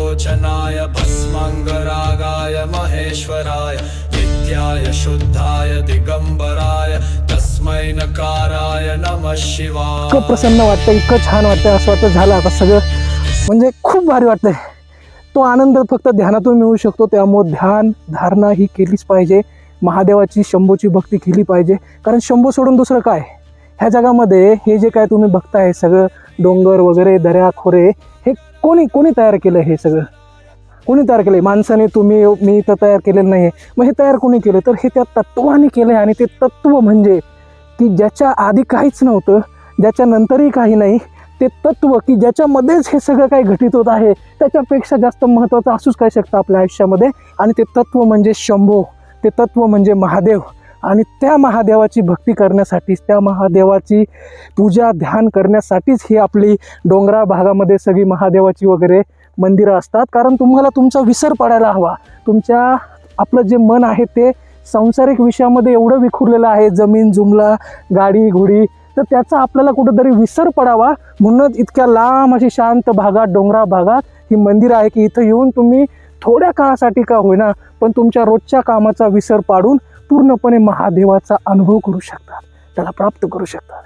लोचनाय भस्मांगरागाय महेश्वराय नित्याय शुद्धाय दिगंबराय तस्मै नकाराय नमः शिवाय। इतकं प्रसन्न वाटतं, इतकं छान वाटतं, असं वाटतं झालं आता सगळं, म्हणजे खूप भारी वाटतंय। तो आनंद फक्त ध्यानातून मिळू शकतो, त्यामुळे ध्यान धारणा ही केलीच पाहिजे, महादेवाची शंभूची भक्ती केली पाहिजे। कारण शंभू सोडून दुसरं काय ह्या जगामध्ये, हे जे काय तुम्ही बघताय सगळं डोंगर वगैरे दऱ्या खोरे, हे कोणी तयार केलं? हे सगळं कोणी तयार केलं? माणसाने, तुम्ही मी तर तयार केलेलं नाही। मग हे तयार कोणी केलं? तर हे त्या तत्वाने केलं आहे। आणि ते तत्व म्हणजे की ज्याच्या आधी काहीच नव्हतं, ज्याच्या नंतरही काही नाही, ते तत्व की ज्याच्यामध्येच हे सगळं काही घटित होत आहे, त्याच्यापेक्षा जास्त महत्त्वाचं असूच काय शकतं आपल्या आयुष्यामध्ये। आणि ते तत्व म्हणजे शंभू, ते तत्व म्हणजे महादेव। आणि त्या महादेवाची भक्ती करण्यासाठीच, त्या महादेवाची पूजा ध्यान करण्यासाठीच ही आपली डोंगराळ भागामध्ये सगळी महादेवाची वगैरे मंदिरं असतात। कारण तुम्हाला तुमचा विसर पडायला हवा, आपलं जे मन आहे ते सांसारिक विषयामध्ये एवढं विखुरलेलं आहे, जमीन जुमला गाडी घोडी, तर त्याचा आपल्याला कुठंतरी विसर पडावा म्हणूनच इतक्या लांब अशी शांत भागात, डोंगराळ भागात ही मंदिर आहे की इथं येऊन तुम्ही थोड्या काळासाठी का होईना पण तुमच्या रोजच्या कामाचा विसर पाडून पूर्णपणे महादेवाचा अनुभव करू शकतात, त्याला प्राप्त करू शकतात।